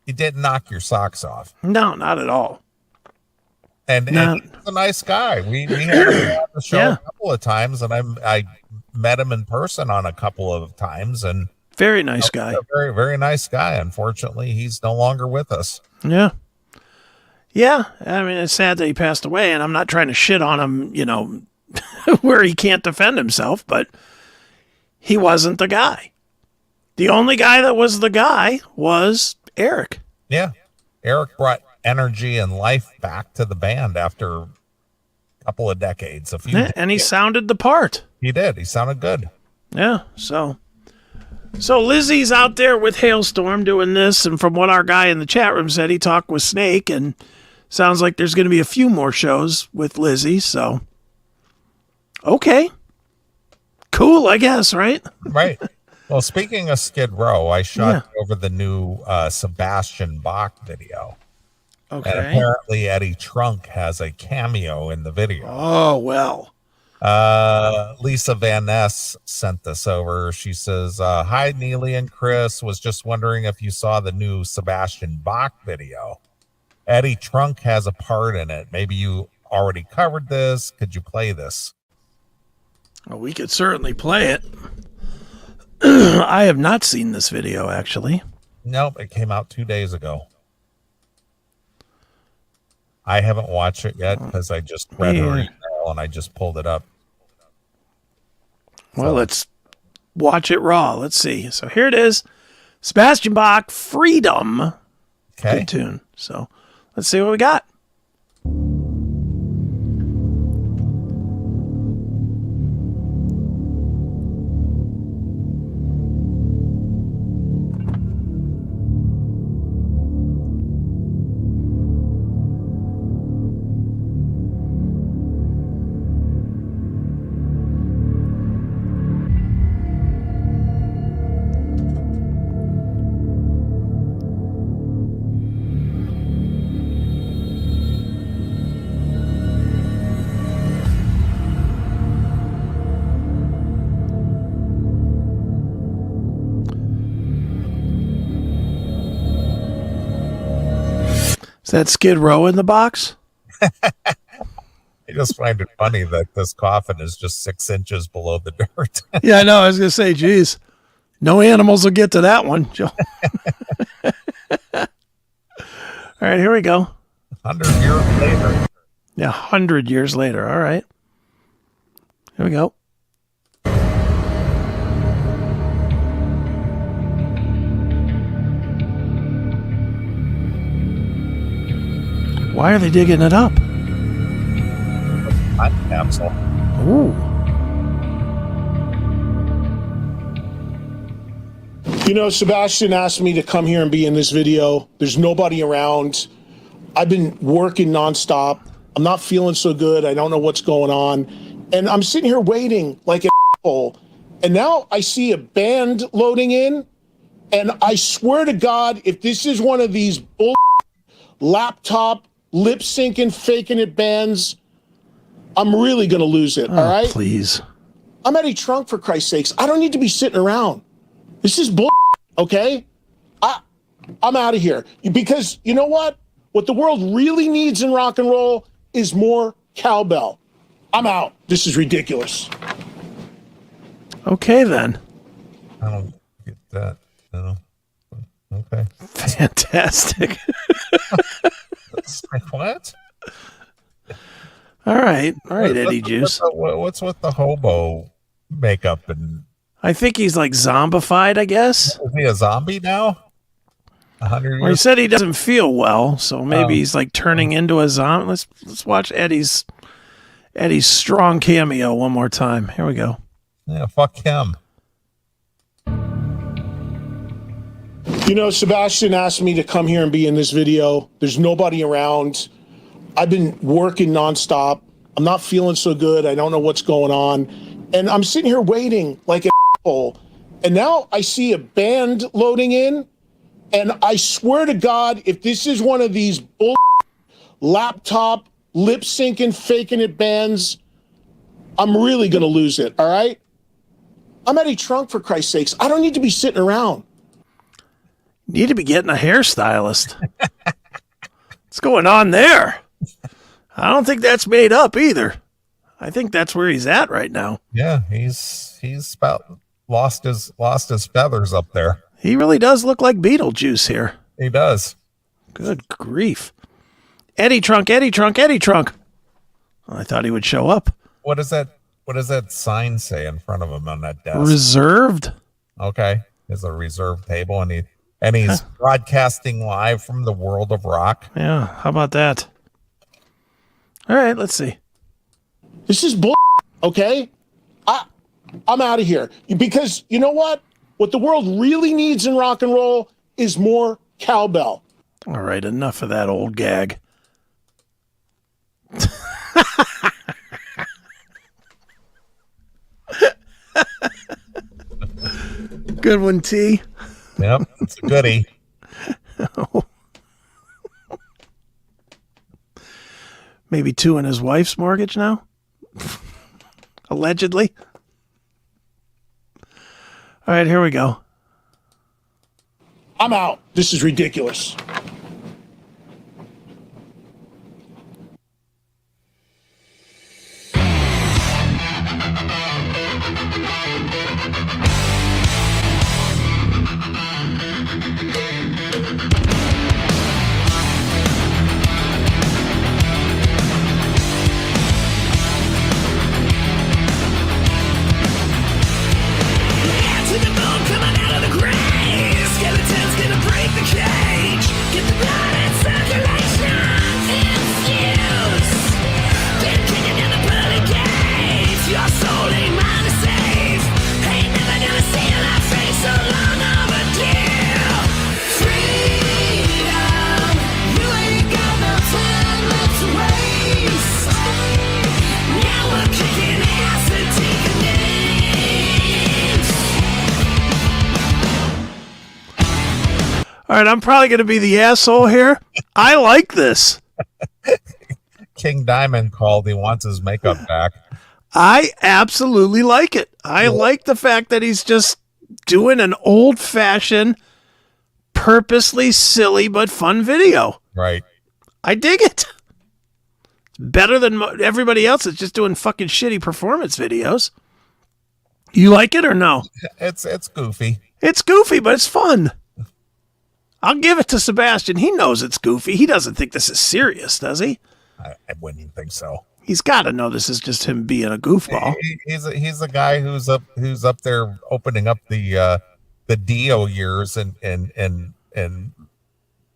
[SPEAKER 2] He didn't knock your socks off.
[SPEAKER 3] No, not at all.
[SPEAKER 2] And he's a nice guy. We had him on the show a couple of times, and I met him in person on a couple of times, and
[SPEAKER 3] very nice guy.
[SPEAKER 2] A very, very nice guy. Unfortunately, he's no longer with us.
[SPEAKER 3] Yeah. Yeah. I mean, it's sad that he passed away, and I'm not trying to shit on him, you know, where he can't defend himself, but he wasn't the guy. The only guy that was the guy was Eric.
[SPEAKER 2] Yeah. Eric brought energy and life back to the band after a couple of decades.
[SPEAKER 3] And he sounded the part.
[SPEAKER 2] He did. He sounded good.
[SPEAKER 3] Yeah. So Lzzy's out there with Hailstorm doing this, and from what our guy in the chat room said, he talked with Snake, and sounds like there's going to be a few more shows with Lzzy, so okay. Cool, I guess, right?
[SPEAKER 2] Right. Well, speaking of Skid Row, I shot over the new Sebastian Bach video.
[SPEAKER 3] Okay.
[SPEAKER 2] And apparently Eddie Trunk has a cameo in the video.
[SPEAKER 3] Oh, well.
[SPEAKER 2] Lisa Van Ness sent this over. She says, hi, Neeley and Chris. Was just wondering if you saw the new Sebastian Bach video. Eddie Trunk has a part in it. Maybe you already covered this. Could you play this?
[SPEAKER 3] Well, we could certainly play it. I have not seen this video, actually.
[SPEAKER 2] Nope, it came out 2 days ago. I haven't watched it yet because I just read her email and I just pulled it up.
[SPEAKER 3] Well, let's watch it raw. Let's see. So here it is. Sebastian Bach, Freedom.
[SPEAKER 2] Okay.
[SPEAKER 3] Good tune. So let's see what we got. Is that Skid Row in the box?
[SPEAKER 2] I just find it funny that this coffin is just 6 inches below the dirt.
[SPEAKER 3] Yeah, I know. I was going to say, geez, no animals will get to that one, Joe. All right, here we go.
[SPEAKER 2] 100 years later.
[SPEAKER 3] Yeah, 100 years later. All right. Here we go. Why are they digging it up?
[SPEAKER 2] Time capsule.
[SPEAKER 3] Ooh.
[SPEAKER 5] You know, Sebastian asked me to come here and be in this video. There's nobody around. I've been working nonstop. I'm not feeling so good. I don't know what's going on. And I'm sitting here waiting like an asshole. And now I see a band loading in. And I swear to God, if this is one of these bull laptop lip syncing, faking it bands, I'm really going to lose it. All right?
[SPEAKER 3] Please.
[SPEAKER 5] I'm Eddie Trunk, for Christ's sakes. I don't need to be sitting around. This is bull, okay? I'm out of here. Because you know what? What the world really needs in rock and roll is more cowbell. I'm out. This is ridiculous.
[SPEAKER 3] Okay, then.
[SPEAKER 2] I don't get that. No. Okay.
[SPEAKER 3] Fantastic.
[SPEAKER 2] It's like, what?
[SPEAKER 3] All right, Eddie Juice.
[SPEAKER 2] What's with the hobo makeup? And
[SPEAKER 3] I think he's like zombified, I guess.
[SPEAKER 2] is he a zombie now? 100 years?
[SPEAKER 3] Well, he said he doesn't feel well, so maybe he's like turning into a zombie. Let's watch Eddie's strong cameo one more time. Here we go.
[SPEAKER 2] Yeah, fuck him.
[SPEAKER 5] You know, Sebastian asked me to come here and be in this video. There's nobody around. I've been working nonstop. I'm not feeling so good. I don't know what's going on. And I'm sitting here waiting like an asshole. And now I see a band loading in. And I swear to God, if this is one of these bull laptop lip syncing, faking it bands, I'm really going to lose it. All right? I'm Eddie Trunk, for Christ's sakes. I don't need to be sitting around.
[SPEAKER 3] Need to be getting a hairstylist. What's going on there? I don't think that's made up either. I think that's where he's at right now.
[SPEAKER 2] Yeah, he's about lost his feathers up there.
[SPEAKER 3] He really does look like Beetlejuice here.
[SPEAKER 2] He does.
[SPEAKER 3] Good grief. Eddie Trunk, Eddie Trunk, Eddie Trunk. Well, I thought he would show up.
[SPEAKER 2] What does that sign say in front of him on that desk?
[SPEAKER 3] Reserved?
[SPEAKER 2] Okay. There's a reserved table and he's broadcasting live from the world of rock.
[SPEAKER 3] Yeah, how about that? All right, let's see.
[SPEAKER 5] This is bull, okay? I'm out of here. Because you know what? What the world really needs in rock and roll is more cowbell.
[SPEAKER 3] All right, enough of that old gag. Good one, T.
[SPEAKER 2] Yep, it's a goodie.
[SPEAKER 3] Maybe 2 in his wife's mortgage now? Allegedly. All right, here we go.
[SPEAKER 5] I'm out. This is ridiculous.
[SPEAKER 3] All right, I'm probably going to be the asshole here. I like this.
[SPEAKER 2] King Diamond called. He wants his makeup back.
[SPEAKER 3] I absolutely like it. I like the fact that he's just doing an old-fashioned, purposely silly but fun video.
[SPEAKER 2] Right.
[SPEAKER 3] I dig it. Better than everybody else that's just doing fucking shitty performance videos. You like it or no?
[SPEAKER 2] It's goofy.
[SPEAKER 3] It's goofy, but it's fun. I'll give it to Sebastian. He knows it's goofy. He doesn't think this is serious, does he?
[SPEAKER 2] I wouldn't think so.
[SPEAKER 3] He's got to know this is just him being a goofball.
[SPEAKER 2] He's a guy who's up there opening up the Dio years and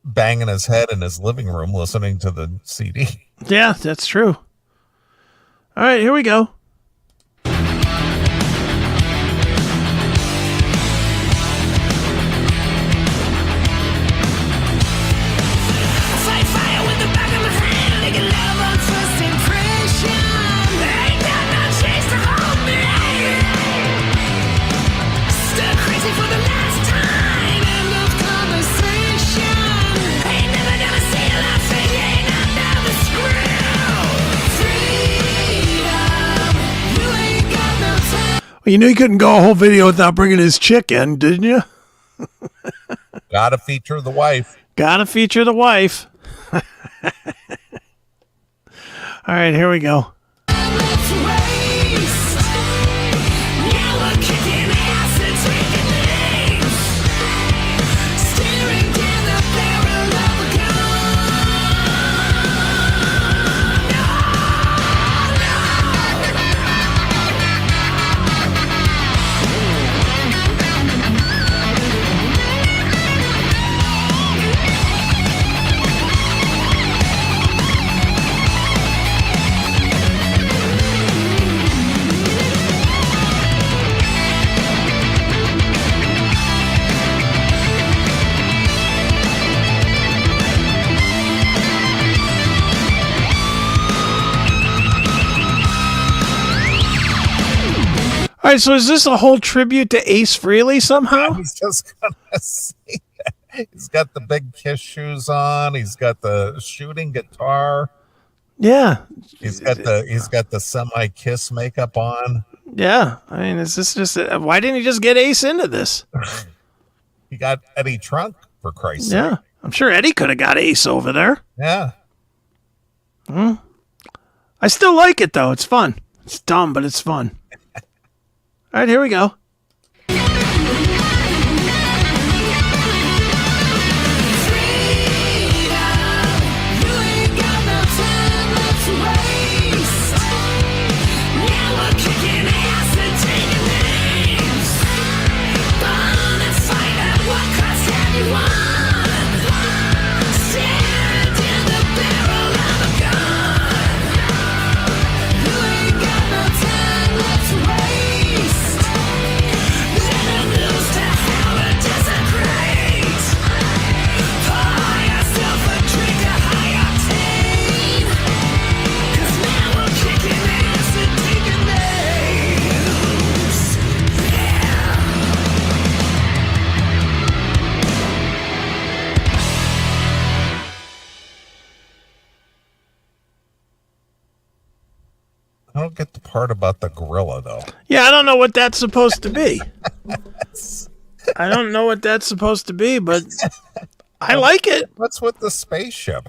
[SPEAKER 2] banging his head in his living room listening to the CD.
[SPEAKER 3] Yeah, that's true. All right, here we go. You knew you couldn't go a whole video without bringing his chick in, didn't you?
[SPEAKER 2] Gotta feature the wife.
[SPEAKER 3] Gotta feature the wife. All right, here we go. All right, so is this a whole tribute to Ace Frehley somehow?
[SPEAKER 2] I was just gonna say that. He's got the big Kiss shoes on. He's got the shooting guitar.
[SPEAKER 3] Yeah.
[SPEAKER 2] He's got the semi Kiss makeup on.
[SPEAKER 3] Yeah. I mean, is this just why didn't he just get Ace into this?
[SPEAKER 2] He got Eddie Trunk, for Christ's
[SPEAKER 3] Yeah.
[SPEAKER 2] sake.
[SPEAKER 3] I'm sure Eddie could have got Ace over there.
[SPEAKER 2] Yeah.
[SPEAKER 3] I still like it though. It's fun. It's dumb, but it's fun. All right, here we go.
[SPEAKER 2] I don't get the part about the gorilla, though.
[SPEAKER 3] Yeah, I don't know what that's supposed to be. I don't know what that's supposed to be, but I like it.
[SPEAKER 2] What's with the spaceship?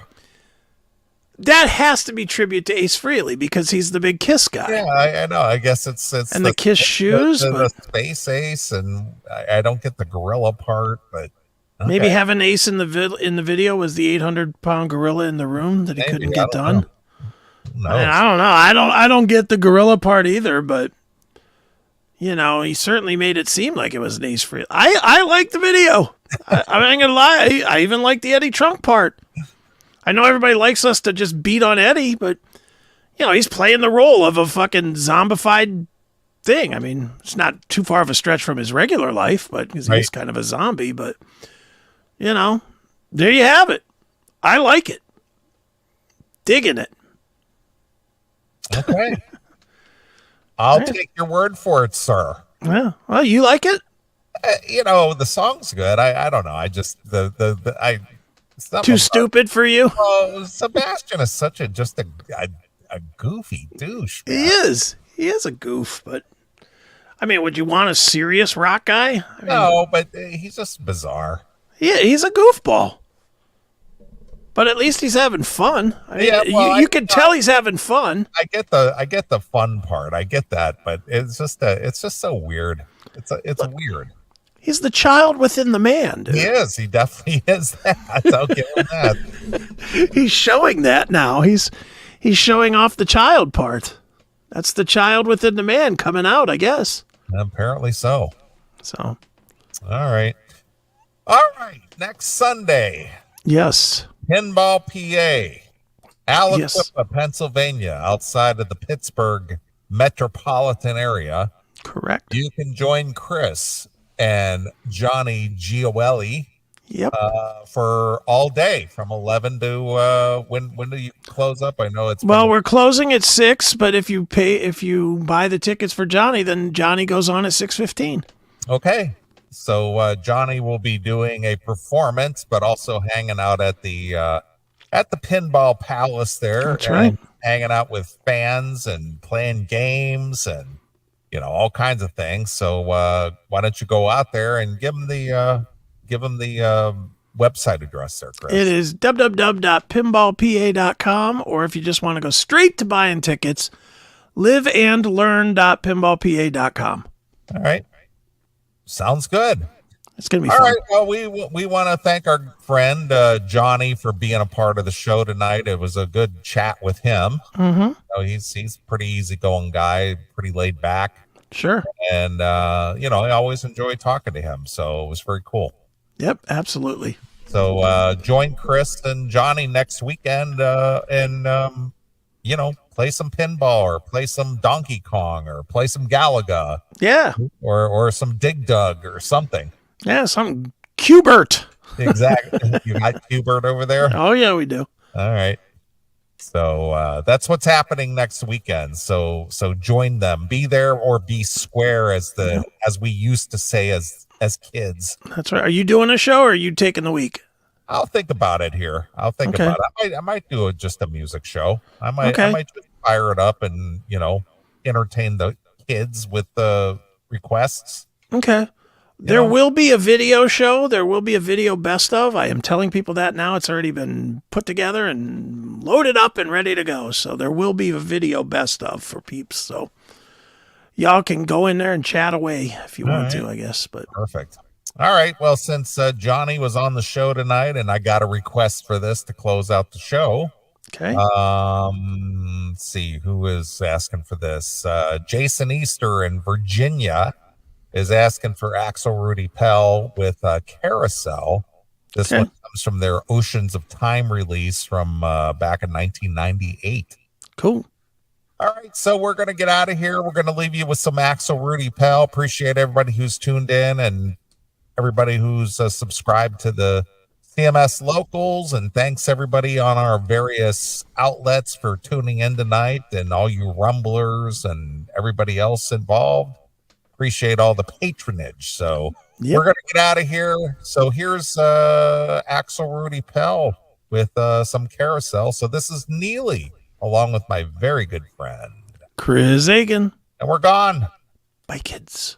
[SPEAKER 3] That has to be tribute to Ace Frehley because he's the big Kiss guy.
[SPEAKER 2] Yeah, I know. I guess it's
[SPEAKER 3] and the Kiss shoes.
[SPEAKER 2] The space Ace, and I don't get the gorilla part, but okay.
[SPEAKER 3] Maybe having Ace in the video was the 800-pound gorilla in the room that he couldn't get done.
[SPEAKER 2] No.
[SPEAKER 3] I don't know. I don't get the gorilla part either, but you know, he certainly made it seem like it was an Ace Frehley. I like the video. I'm not gonna lie. I even like the Eddie Trunk part. I know everybody likes us to just beat on Eddie, but you know, he's playing the role of a fucking zombified thing. I mean, it's not too far of a stretch from his regular life, but because he's kind of a zombie. But you know, there you have it. I like it. Digging it.
[SPEAKER 2] Okay. I'll take your word for it, sir.
[SPEAKER 3] Yeah. Well, you like it?
[SPEAKER 2] You know, the song's good. I don't know. I just it's not
[SPEAKER 3] too stupid for you.
[SPEAKER 2] Oh, Sebastian is such a goofy douche. Man.
[SPEAKER 3] He is. He is a goof, but I mean, would you want a serious rock guy?
[SPEAKER 2] No, but he's just bizarre.
[SPEAKER 3] Yeah, he's a goofball. But at least he's having fun. I mean,
[SPEAKER 2] Yeah, well,
[SPEAKER 3] you can tell he's having fun.
[SPEAKER 2] I get the fun part. I get that, but it's just so weird. It's weird.
[SPEAKER 3] He's the child within the man, dude.
[SPEAKER 2] He is. He definitely is that. I'll give him that.
[SPEAKER 3] He's showing that now. He's showing off the child part. That's the child within the man coming out, I guess.
[SPEAKER 2] Apparently so.
[SPEAKER 3] So,
[SPEAKER 2] All right. Next Sunday,
[SPEAKER 3] yes.
[SPEAKER 2] Pinball, PA, Aliquippa,
[SPEAKER 3] Yes.
[SPEAKER 2] Pennsylvania, outside of the Pittsburgh metropolitan area.
[SPEAKER 3] Correct.
[SPEAKER 2] You can join Chris and Johnny Gioeli
[SPEAKER 3] Yep.
[SPEAKER 2] for all day from 11 to when do you close up? I know it's
[SPEAKER 3] Well, we're closing at 6, but if you buy the tickets for Johnny, then Johnny goes on at 6:15.
[SPEAKER 2] okay. So Johnny will be doing a performance, but also hanging out at the Pinball Palace there.
[SPEAKER 3] That's right.
[SPEAKER 2] Hanging out with fans and playing games and all kinds of things. So why don't you go out there and give them the website address there, Chris?
[SPEAKER 3] It is www.pinballpa.com, or if you just want to go straight to buying tickets, liveandlearn.pinballpa.com.
[SPEAKER 2] All right. Sounds good.
[SPEAKER 3] It's going to be
[SPEAKER 2] All
[SPEAKER 3] fun.
[SPEAKER 2] right. Well, we want to thank our friend Johnny for being a part of the show tonight. It was a good chat with him.
[SPEAKER 3] Mm-hmm.
[SPEAKER 2] He's a pretty easygoing guy, pretty laid back,
[SPEAKER 3] Sure.
[SPEAKER 2] and I always enjoy talking to him. So it was very cool.
[SPEAKER 3] Yep, absolutely.
[SPEAKER 2] So join Chris and Johnny next weekend, and play some pinball or play some Donkey Kong or play some Galaga
[SPEAKER 3] Yeah.
[SPEAKER 2] or some Dig Dug or something.
[SPEAKER 3] Yeah, some Cubert.
[SPEAKER 2] Exactly. You got Hubert over there?
[SPEAKER 3] Oh, yeah, we do.
[SPEAKER 2] All right. So that's what's happening next weekend. So join them. Be there or be square, as we used to say as kids.
[SPEAKER 3] That's right. Are you doing a show or are you taking the week?
[SPEAKER 2] I'll think about it here. I'll think
[SPEAKER 3] Okay.
[SPEAKER 2] about it. I might do just a music show. I might just fire it up and entertain the kids with the requests.
[SPEAKER 3] Okay. There will be a video show. There will be a video best of. I am telling people that now. It's already been put together and loaded up and ready to go. So there will be a video best of for peeps. So y'all can go in there and chat away if you want to, I guess. But
[SPEAKER 2] Perfect. All right. Well, since Johnny was on the show tonight and I got a request for this to close out the show.
[SPEAKER 3] okay.
[SPEAKER 2] Let's see who is asking for this. Jason Easter in Virginia is asking for Axel Rudy Pell with Carousel. This one comes from their Oceans of Time release from back in 1998.
[SPEAKER 3] Cool.
[SPEAKER 2] All right, so we're going to get out of here. We're going to leave you with some Axel Rudy Pell. Appreciate everybody who's tuned in and everybody who's subscribed to the CMS Locals, and thanks everybody on our various outlets for tuning in tonight, and all you rumblers and everybody else involved. Appreciate all the patronage. So we're going to get out of here. So here's Axel Rudy Pell with some Carousel. So this is Neeley along with my very good friend
[SPEAKER 3] Chris Agan.
[SPEAKER 2] And we're gone.
[SPEAKER 3] Bye, kids.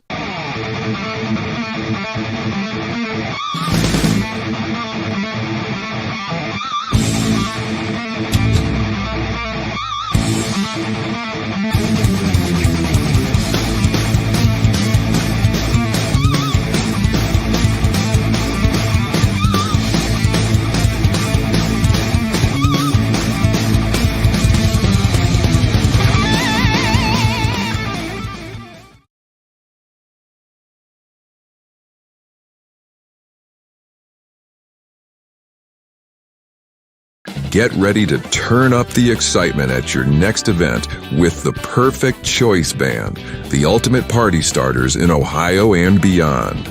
[SPEAKER 6] Get ready to turn up the excitement at your next event with the Perfect Choice Band, the ultimate party starters in Ohio and beyond.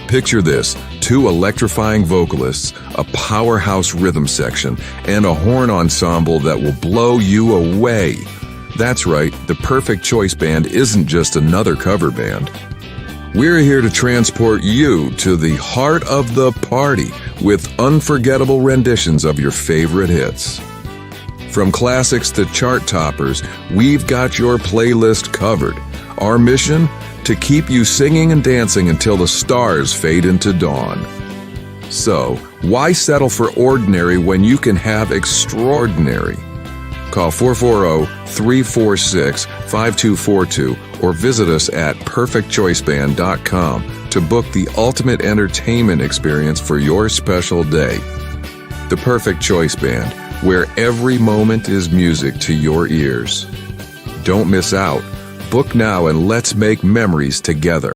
[SPEAKER 6] Picture this: 2 electrifying vocalists, a powerhouse rhythm section, and a horn ensemble that will blow you away. That's right, the Perfect Choice Band isn't just another cover band. We're here to transport you to the heart of the party with unforgettable renditions of your favorite hits. From classics to chart toppers, we've got your playlist covered. Our mission? To keep you singing and dancing until the stars fade into dawn. So, Why settle for ordinary when you can have extraordinary? Call 440-346-5242 or visit us at perfectchoiceband.com to book the ultimate entertainment experience for your special day. The Perfect Choice Band, where every moment is music to your ears. Don't miss out. Book now and let's make memories together.